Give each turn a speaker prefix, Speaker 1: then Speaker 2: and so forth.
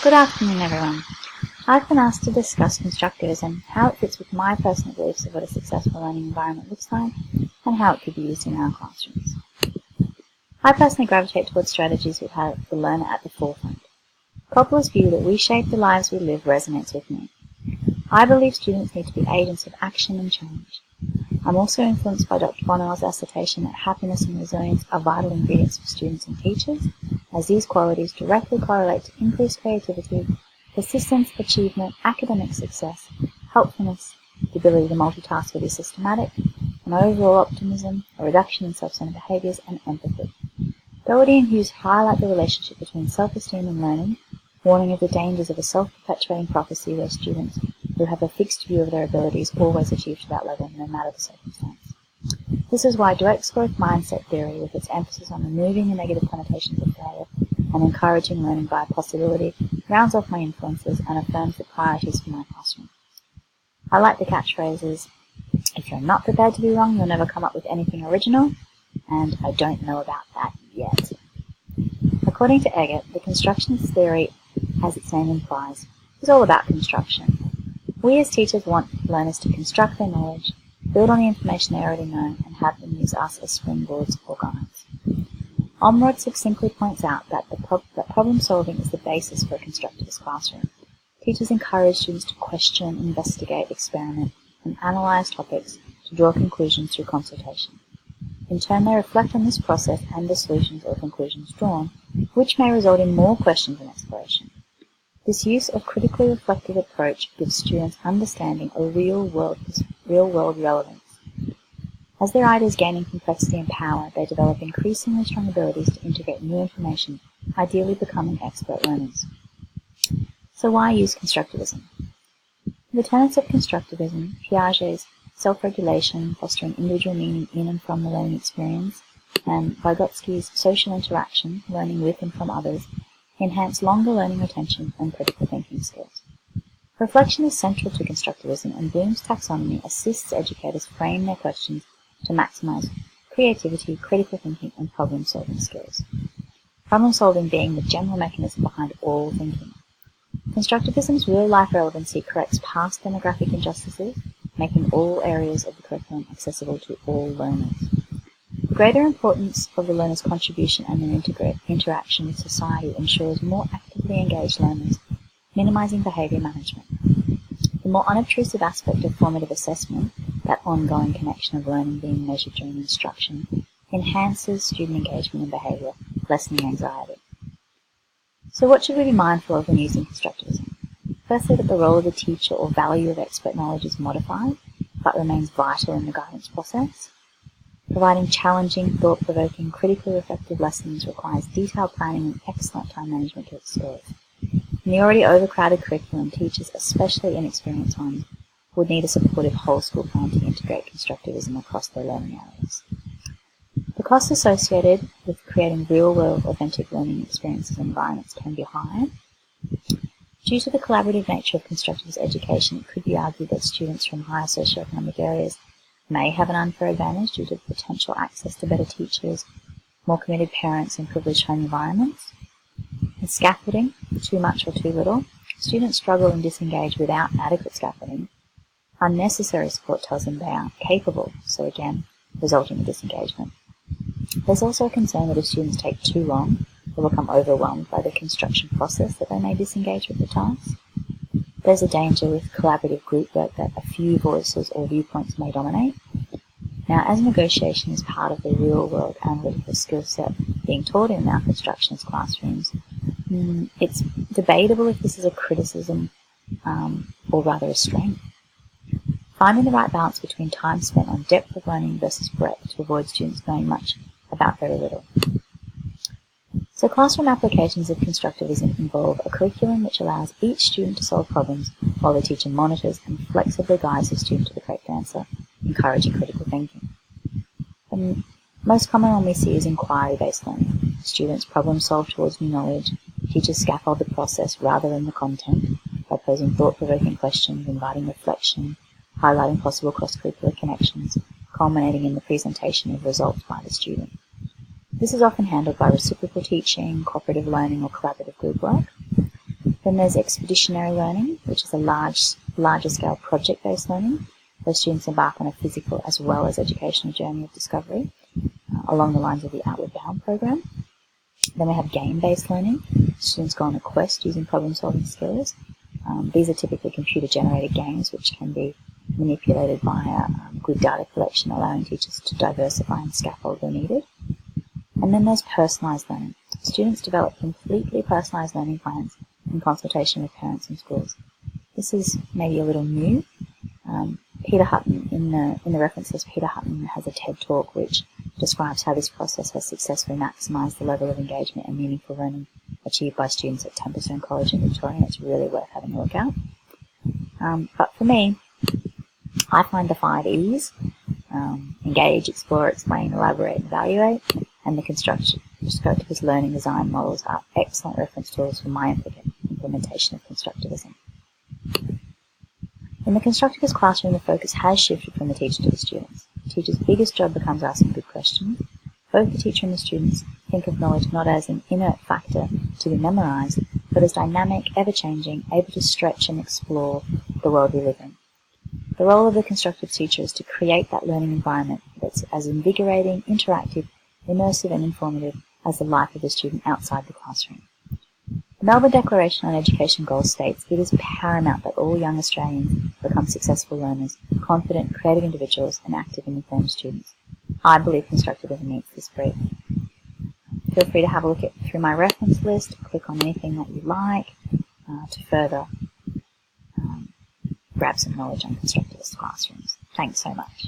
Speaker 1: Good afternoon, everyone. I've been asked to discuss constructivism, how it fits with my personal beliefs of what a successful learning environment looks like, and how it could be used in our classrooms. I personally gravitate towards strategies which have the learner at the forefront. Coppola's view that we shape the lives we live resonates with me. I believe students need to be agents of action and change. I'm also influenced by Dr. Bonnell's assertion that happiness and resilience are vital ingredients for students and teachers, as these qualities directly correlate to increased creativity, persistence, achievement, academic success, helpfulness, the ability to multitask or be systematic, and overall optimism, a reduction in self-centered behaviors, and empathy. Doherty and Hughes highlight the relationship between self-esteem and learning, warning of the dangers of a self-perpetuating prophecy where students who have a fixed view of their abilities always achieve to that level, no matter the circumstance. This is why direct growth mindset theory, with its emphasis on removing the negative connotations of failure and encouraging learning by possibility, rounds off my influences and affirms the priorities for my classroom. I like the catchphrases, if you're not prepared to be wrong, you'll never come up with anything original, and I don't know about that yet. According to Eggert, the constructionist theory, as its name implies, is all about construction. We as teachers want learners to construct their knowledge, build on the information they already know, and have them use us as springboards or guides. Omrod succinctly points out that problem solving is the basis for a constructivist classroom. Teachers encourage students to question, investigate, experiment, and analyze topics to draw conclusions through consultation. In turn, they reflect on this process and the solutions or conclusions drawn, which may result in more questions and exploration. This use of critically reflective approach gives students understanding of real-world relevance. As their ideas gain in complexity and power, they develop increasingly strong abilities to integrate new information, ideally becoming expert learners. So why use constructivism? The tenets of constructivism, Piaget's self-regulation, fostering individual meaning in and from the learning experience, and Vygotsky's social interaction, learning with and from others, enhance longer learning retention and critical thinking skills. Reflection is central to constructivism, and Bloom's taxonomy assists educators frame their questions to maximize creativity, critical thinking, and problem-solving skills. Problem-solving being the general mechanism behind all thinking. Constructivism's real-life relevancy corrects past demographic injustices, making all areas of the curriculum accessible to all learners. The greater importance of the learner's contribution and their interaction with society ensures more actively engaged learners, minimizing behavior management. The more unobtrusive aspect of formative assessment, that ongoing connection of learning being measured during instruction, enhances student engagement and behavior, lessening anxiety. So what should we be mindful of when using constructivism? Firstly, that the role of the teacher or value of expert knowledge is modified, but remains vital in the guidance process. Providing challenging, thought-provoking, critically reflective lessons requires detailed planning and excellent time management skills. In the already overcrowded curriculum, teachers, especially inexperienced ones, would need a supportive whole school plan to integrate constructivism across their learning areas. The costs associated with creating real-world, authentic learning experiences and environments can be high. Due to the collaborative nature of constructivist education, it could be argued that students from higher socioeconomic areas may have an unfair advantage due to the potential access to better teachers, more committed parents, and privileged home environments. In scaffolding, too much or too little, students struggle and disengage without adequate scaffolding. Unnecessary support tells them they aren't capable, so again, resulting in disengagement. There's also a concern that if students take too long or become overwhelmed by the construction process, that they may disengage with the task. There's a danger with collaborative group work that a few voices or viewpoints may dominate. Now, as negotiation is part of the real-world analytical skill set being taught in our constructionist classrooms, it's debatable if this is a criticism or rather a strength. Finding the right balance between time spent on depth of learning versus breadth to avoid students knowing much about very little. So classroom applications of constructivism involve a curriculum which allows each student to solve problems while the teacher monitors and flexibly guides the student to the correct answer, encouraging critical thinking. The most common one we see is inquiry-based learning. Students problem solve towards new knowledge, teachers scaffold the process rather than the content by posing thought-provoking questions, inviting reflection, highlighting possible cross-curricular connections, culminating in the presentation of results by the student. This is often handled by reciprocal teaching, cooperative learning, or collaborative group work. Then there's expeditionary learning, which is a larger scale project-based learning, where students embark on a physical as well as educational journey of discovery, along the lines of the Outward Bound program. Then we have game-based learning. Students go on a quest using problem-solving skills. These are typically computer-generated games which can be manipulated via good data collection, allowing teachers to diversify and scaffold where needed. And then there's personalised learning. Students develop completely personalised learning plans in consultation with parents and schools. This is maybe a little new. Peter Hutton, in the references, Peter Hutton has a TED Talk which describes how this process has successfully maximised the level of engagement and meaningful learning achieved by students at Templestowe College in Victoria, and it's really worth having a look at. But for me, I find the 5 E's, engage, explore, explain, elaborate, and evaluate, and the Constructivist learning design models are excellent reference tools for my implementation of Constructivism. In the Constructivist classroom, the focus has shifted from the teacher to the students. The teacher's biggest job becomes asking good questions. Both the teacher and the students think of knowledge not as an inert factor to be memorized, but as dynamic, ever-changing, able to stretch and explore the world we live in. The role of the constructive teacher is to create that learning environment that's as invigorating, interactive, immersive and informative as the life of the student outside the classroom. The Melbourne Declaration on Education Goals states it is paramount that all young Australians become successful learners, confident, creative individuals and active and informed students. I believe Constructivism meets this brief. Feel free to have a look through my reference list, click on anything that you like to further grab some knowledge on constructivist classrooms. Thanks so much.